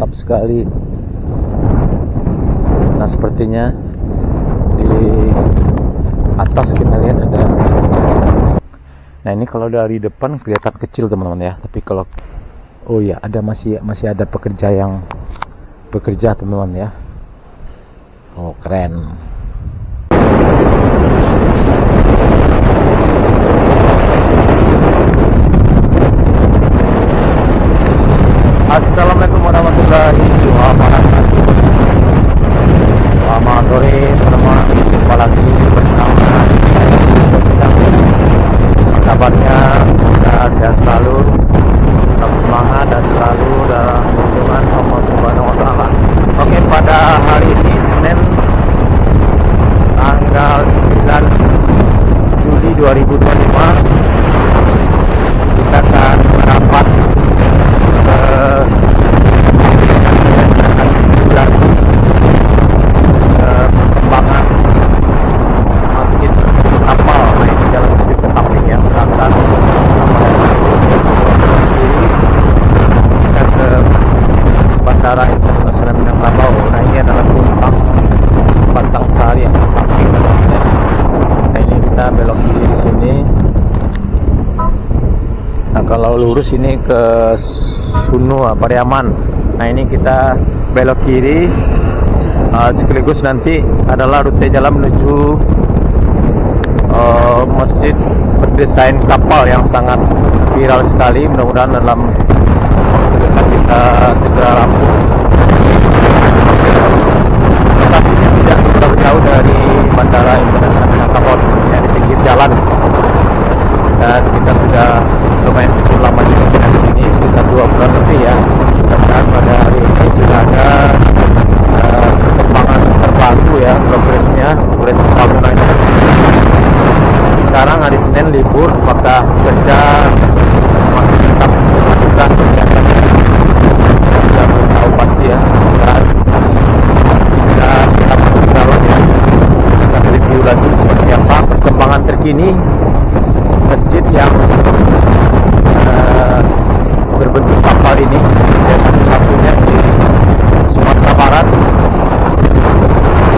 Mantap sekali. Nah, sepertinya di atas kita lihat ada jalan. Nah, ini kalau dari depan kelihatan kecil teman-teman ya, tapi kalau oh ya, ada masih ada pekerja yang bekerja teman-teman ya. Oh, keren. Assalamualaikum warahmatullahi wabarakatuh. Selamat sore teman-teman, jumpa lagi bersama Damis. Kabarnya semoga sehat selalu, tetap semangat dan selalu dalam lindungan Allah Subhanahu wa taala. Oke, pada hari ini Senin tanggal 9 Juli 2025 kita akan merapat perkembangan masjid kapal. Nah, ini jalan menuju ke Taping ya, berangkat kita ke Bandara Internasional Minangkabau. Nah, ini adalah simpang Batang Sari yang Taping ya. Nah, ini kita belok kiri di sini. Nah, kalau lurus ini ke Sunua Pariaman. Nah, ini kita belok kiri. Sekaligus nanti adalah rute jalan menuju masjid berdesain kapal yang sangat viral sekali. Mudah-mudahan dalam waktu dekat bisa segera rampung. Lokasinya tidak terlalu jauh dari Bandara Internasional Minangkabau ya, di pinggir jalan. Dan kita sudah lumayan cukup lama juga di sini, sekitar 2 bulan lebih ya. Mudah-mudahan pada hari ini sudah ada perkembangan terbaru ya, progres pembangunannya. Sekarang hari Senin libur, maka kerja masih tetap dilakukan kegiatan. Kita belum tahu pasti ya, dan bisa kita masuk ke dalam ya. Kita review lagi seperti apa perkembangan terkini masjid yang berbentuk kapal ini ya, satu-satunya di Sumatera Barat.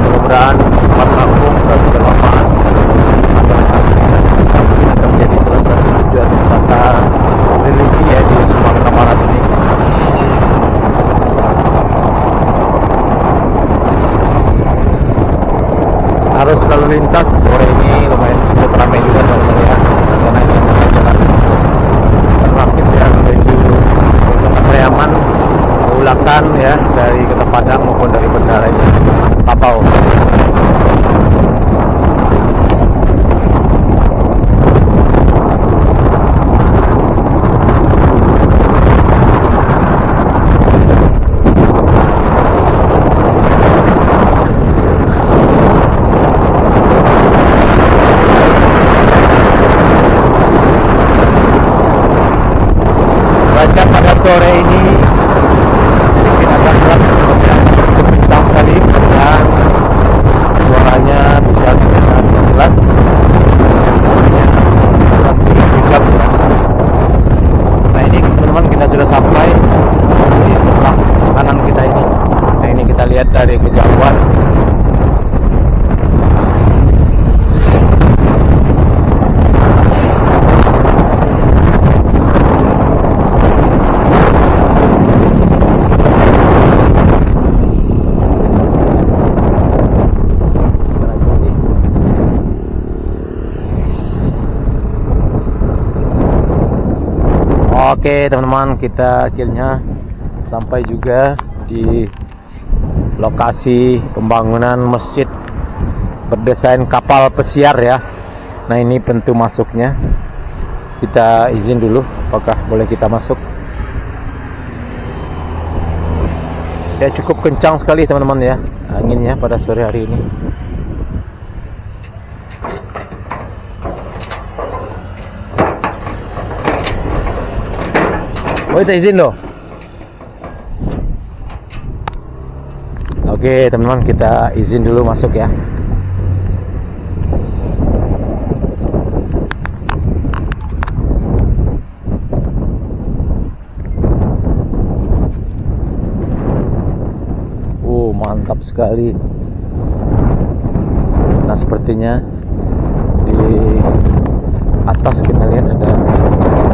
Mudah-mudahan cepat rampung dan bermanfaat masyarakat akan menjadi salah satu tujuan wisata religi ya di Sumatera Barat ini. Arus lalu lintas sore ini lumayan cukup ramai juga teman-teman ya, karena ini adalah jalan terrakit ya menuju Pariaman, Ulakan ya, dari Kota Padang maupun dari Bandara Minangkabau. Sore ini sedikit agak berat, cukup kencang sekali dan suaranya bisa terdengar jelas. Suaranya lebih hujan ya. Nah, ini teman-teman kita sudah sampai di sebelah kanan kita ini. Nah, ini kita lihat dari kejauhan. Oke teman-teman, kita akhirnya sampai juga di lokasi pembangunan masjid berdesain kapal pesiar ya. Nah, ini pintu masuknya. Kita izin dulu, apakah boleh kita masuk? Ya, cukup kencang sekali teman-teman ya anginnya pada sore hari ini. Oh, kita izin loh. Oke teman-teman, kita izin dulu masuk ya. mantap sekali. Nah, sepertinya di atas kita lihat ada jalan.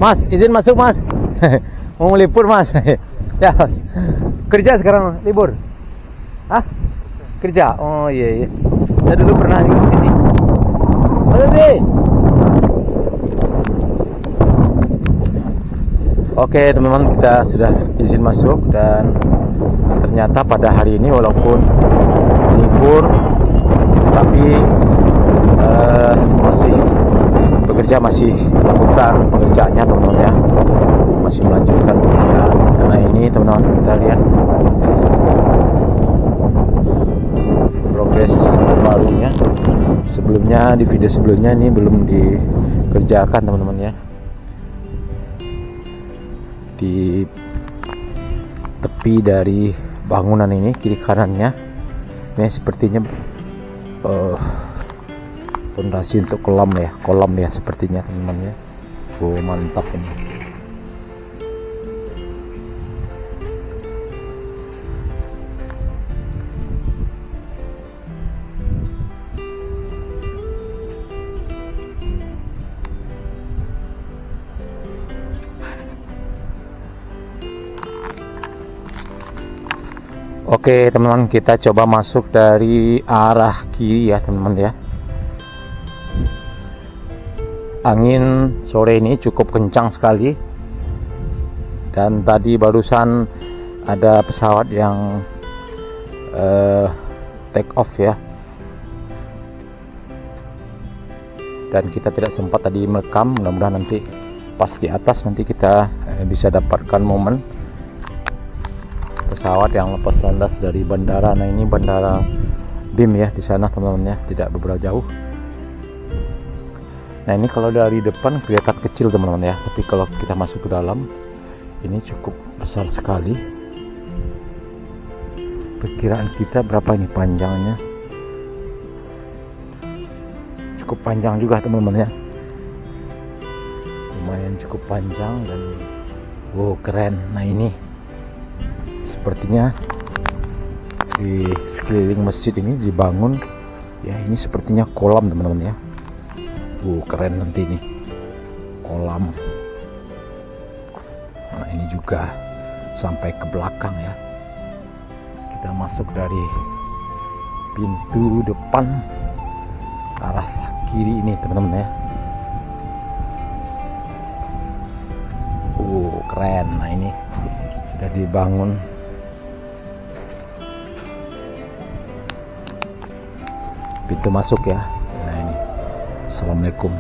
Mas, izin masuk mas. Mau meliput mas. Ya mas. Kerja sekarang libur. Hah? Kerja? Oh iya iya. Saya dulu pernah juga sini. Oke teman-teman, kita sudah izin masuk dan ternyata pada hari ini walaupun libur tapi masih bekerja, masih melakukan pekerjaannya teman-teman ya, masih melanjutkan pekerjaan. Karena ini teman-teman kita lihat progres terbarunya. Sebelumnya di video sebelumnya ini belum dikerjakan teman-teman ya. Di tepi dari bangunan ini kiri kanannya ini sepertinya fondasi untuk kolam ya sepertinya teman-teman ya. Oh mantap ini. Oke teman-teman, kita coba masuk dari arah kiri ya teman-teman ya. Angin sore ini cukup kencang sekali. Dan tadi barusan ada pesawat yang take off ya. Dan kita tidak sempat tadi merekam, mudah-mudahan nanti pas di atas nanti kita bisa dapatkan momen pesawat yang lepas landas dari bandara. Nah ini bandara BIM ya di sana teman-teman ya, tidak beberapa jauh. Nah ini kalau dari depan kelihatan kecil teman-teman ya, tapi kalau kita masuk ke dalam ini cukup besar sekali. Perkiraan kita berapa ini panjangnya? Cukup panjang juga teman-teman ya, lumayan cukup panjang dan wow keren. Nah ini sepertinya di sekeliling masjid ini dibangun ya, ini sepertinya kolam teman-teman ya. Keren nanti nih kolam. Nah ini juga sampai ke belakang ya. Kita masuk dari pintu depan arah kiri ini teman-teman ya. Keren. Nah ini sudah dibangun. Pintu masuk ya. Nah ini assalamualaikum.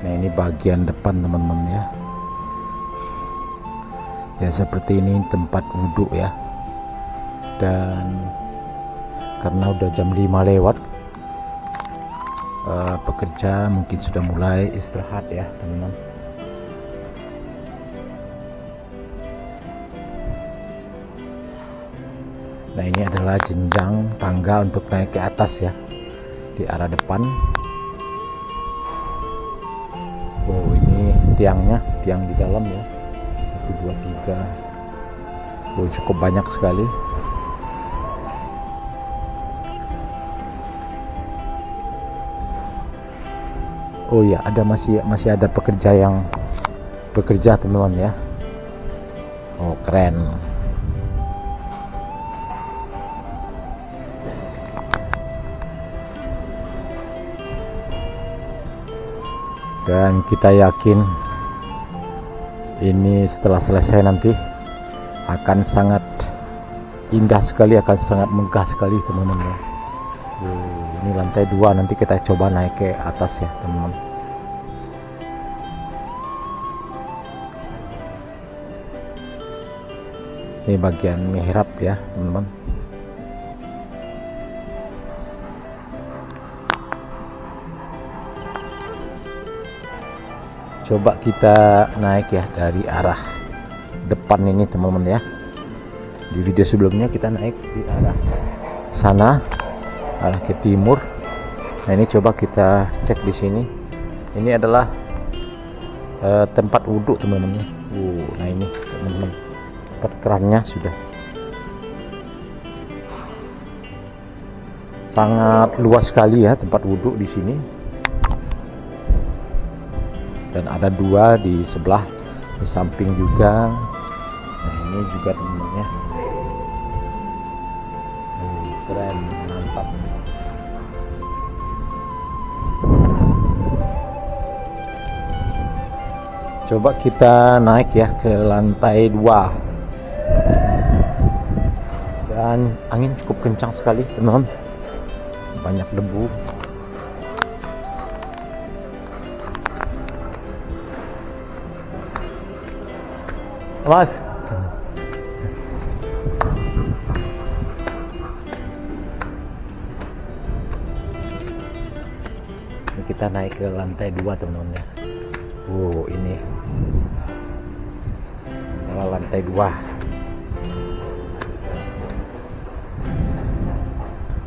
Nah ini bagian depan teman-teman ya. Ya seperti ini tempat wudhu ya. Dan karena udah jam 5 lewat, pekerja mungkin sudah mulai istirahat ya teman-teman. Nah ini adalah jenjang tangga untuk naik ke atas ya, di arah depan. Oh ini tiangnya, tiang di dalam ya, 1, 2, 3. Oh cukup banyak sekali. Oh ya, ada masih ada pekerja yang bekerja teman-teman ya. Oh keren. Dan kita yakin ini setelah selesai nanti akan sangat indah sekali, akan sangat megah sekali teman-teman ya. Ini lantai 2, nanti kita coba naik ke atas ya teman-teman. Ini bagian mihrab ya teman-teman. Coba kita naik ya dari arah depan ini teman-teman ya. Di video sebelumnya kita naik di arah sana, arah ke timur. Nah ini coba kita cek di sini. Ini adalah tempat wudhu teman-teman. Nah ini teman-teman, tempat kerannya sudah sangat luas sekali ya tempat wudhu di sini. Dan ada dua di sebelah, di samping juga. Nah ini juga teman-teman ya. Keren, mantap. Coba kita naik ya ke lantai 2. Dan angin cukup kencang sekali teman-teman, banyak debu. Mas, kita naik ke lantai 2 teman-teman ya. Ini adalah lantai 2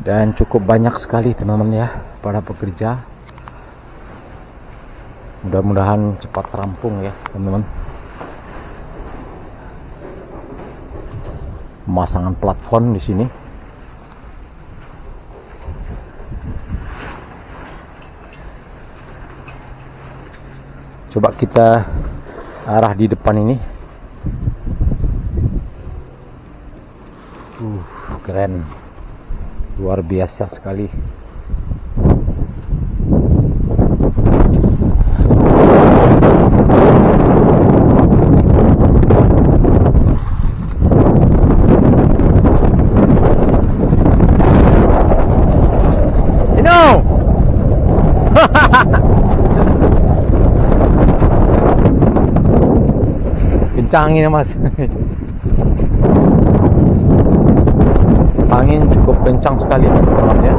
dan cukup banyak sekali teman-teman ya para pekerja. Mudah-mudahan cepat rampung ya teman-teman. Pemasangan platform di sini. Coba kita arah di depan ini. Keren, luar biasa sekali. Kencang ini mas. Angin cukup kencang sekali teman-teman ya.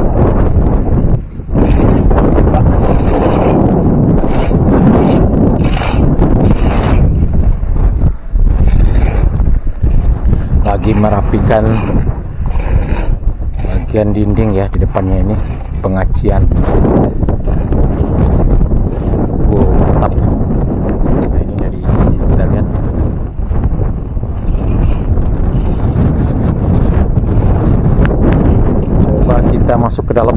Lagi merapikan bagian dinding ya di depannya ini, pengacian. Mantap. Nah ini dari kita lihat. Kita masuk ke dalam.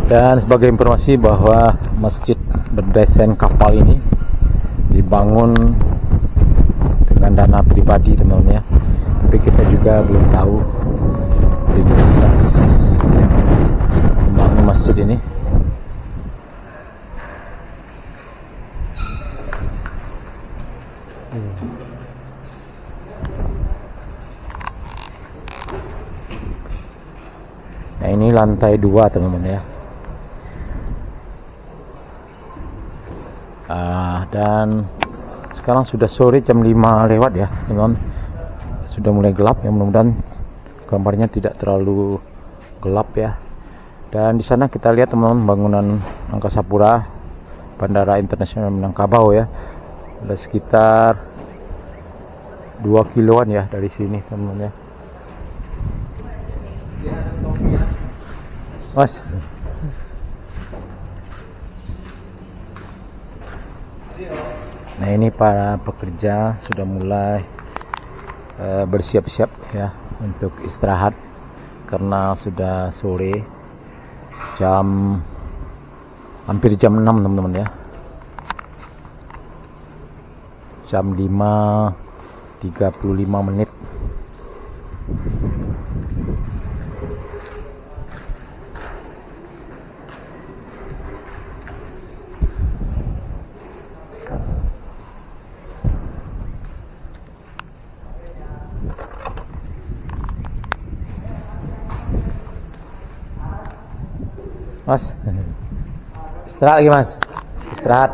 Dan sebagai informasi bahwa masjid berdesain kapal ini dibangun dengan dana pribadi teman-teman ya. Tapi kita juga belum tahu identitas yang membangun masjid ini. Nah ini lantai 2 teman-teman ya. Dan sekarang sudah sore, jam 5 lewat ya teman-teman. Sudah mulai gelap ya, mudah-mudahan gambarnya tidak terlalu gelap ya. Dan di sana kita lihat teman-teman bangunan Angkasa Pura Bandara Internasional Minangkabau ya. Ada sekitar 2 kiloan ya dari sini teman-teman ya. Mas, nah ini para pekerja sudah mulai bersiap-siap ya untuk istirahat karena sudah sore, hampir jam 6 teman-teman ya. Jam 5.35 menit. Mas, istirahat lagi mas, istirahat.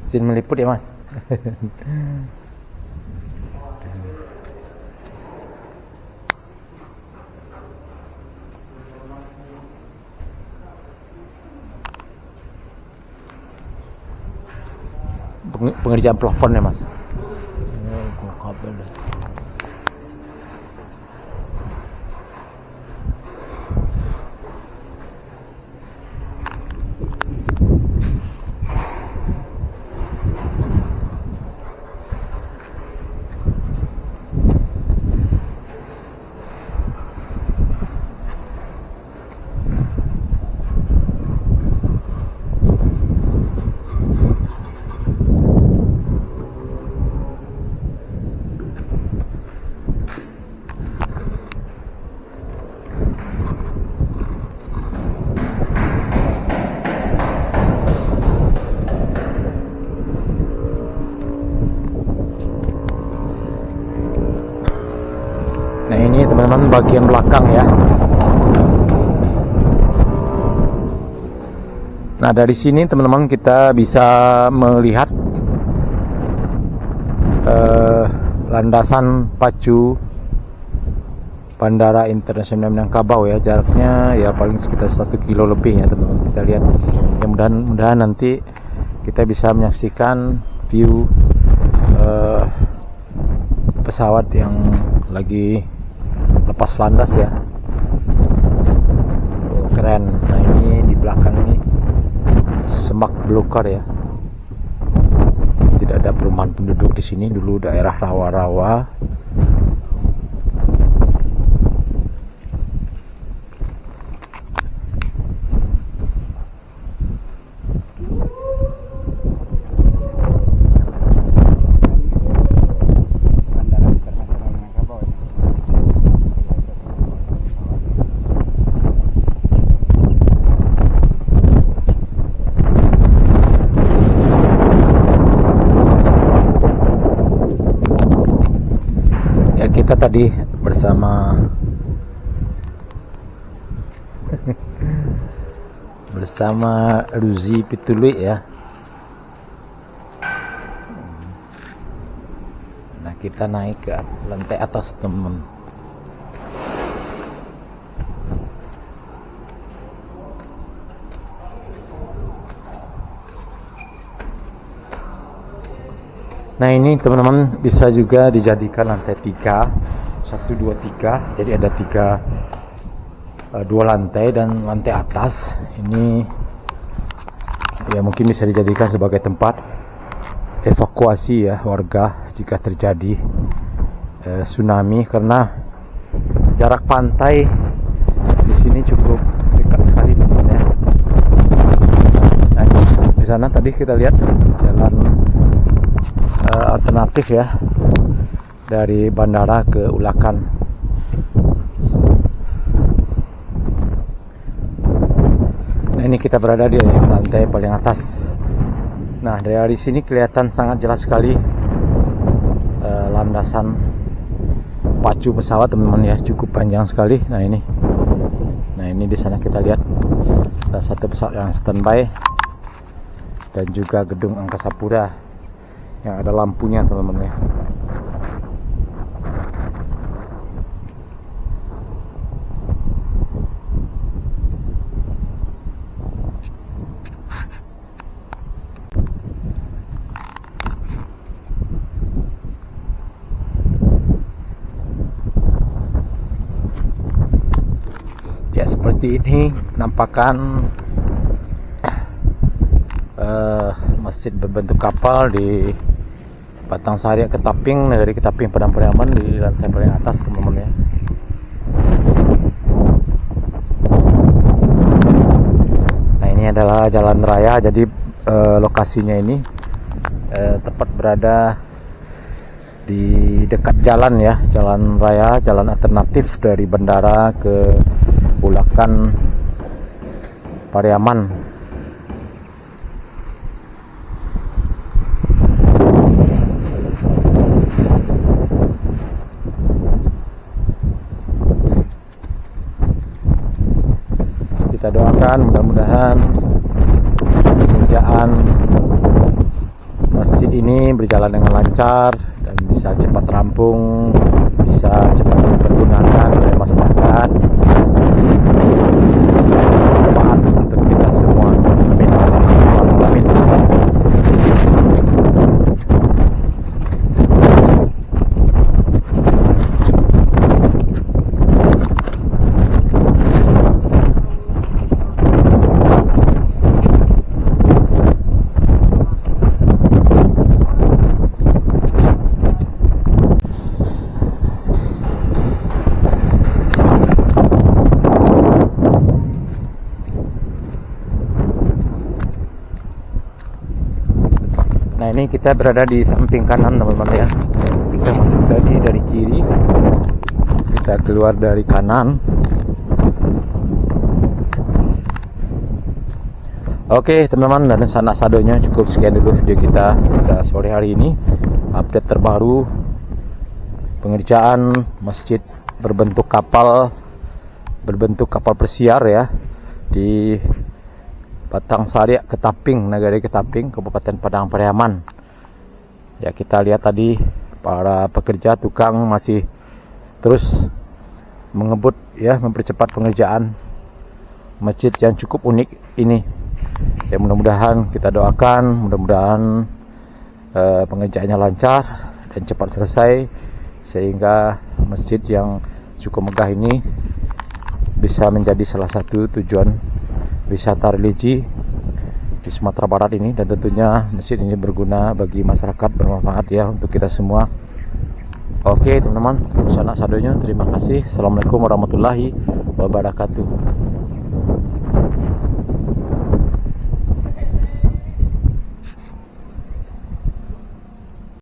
Izin meliput ya mas. pengerjaan plafon ya mas. Nah ini teman-teman bagian belakang ya. Nah dari sini teman-teman kita bisa melihat landasan pacu Bandara Internasional Minangkabau ya. Jaraknya ya paling sekitar 1 kilo lebih ya teman-teman. Kita lihat. Ya, mudah-mudahan nanti kita bisa menyaksikan view pesawat yang lagi lepas landas ya. Keren. Nah ini di belakang ini semak belukar ya. Tidak ada perumahan penduduk di sini, dulu daerah rawa-rawa. Kita tadi bersama Ruzi Pitului ya. Nah kita naik ke lantai atas teman. Nah ini teman-teman bisa juga dijadikan lantai 3, 1, 2, 3. Jadi ada 2 lantai dan lantai atas. Ini ya mungkin bisa dijadikan sebagai tempat evakuasi ya warga jika terjadi tsunami, karena jarak pantai di sini cukup dekat sekali teman-teman ya. Nah di sana tadi kita lihat jalan alternatif ya dari bandara ke Ulakan. Nah ini kita berada di lantai paling atas. Nah dari sini kelihatan sangat jelas sekali landasan pacu pesawat teman-teman ya, cukup panjang sekali. Nah ini di sana kita lihat ada satu pesawat yang standby dan juga gedung Angkasa Pura yang ada lampunya teman-teman ya. Ya seperti ini penampakan masjid berbentuk kapal di Batang Sari Ketaping. Dari Ketaping Padang Pariaman di lantai paling atas teman-teman ya. Nah ini adalah jalan raya. Jadi lokasinya ini tepat berada di dekat jalan ya, jalan raya, jalan alternatif dari bandara ke Ulakan Pariaman. Kita doakan mudah-mudahan pengerjaan masjid ini berjalan dengan lancar dan bisa cepat rampung, bisa cepat dipergunakan oleh masyarakat, bermanfaat untuk kita semua. Amin. Amin. ini kita berada di samping kanan teman-teman ya. Kita masuk dari kiri, kita keluar dari kanan. Oke teman-teman, dan sanak sadonya cukup sekian dulu video kita pada sore hari ini. Update terbaru pengerjaan masjid berbentuk kapal persiar ya di Batang Sariak, Ketaping, Nagari Ketaping, Kabupaten Padang Pariaman. Ya, kita lihat tadi para pekerja tukang masih terus mengebut ya, mempercepat pengerjaan masjid yang cukup unik ini. Ya, mudah-mudahan kita doakan, mudah-mudahan pengerjaannya lancar dan cepat selesai, sehingga masjid yang cukup megah ini bisa menjadi salah satu tujuan wisata religi di Sumatera Barat ini, dan tentunya masjid ini berguna bagi masyarakat, bermanfaat ya untuk kita semua. Oke teman-teman, sanak sadonya terima kasih. Assalamualaikum warahmatullahi wabarakatuh.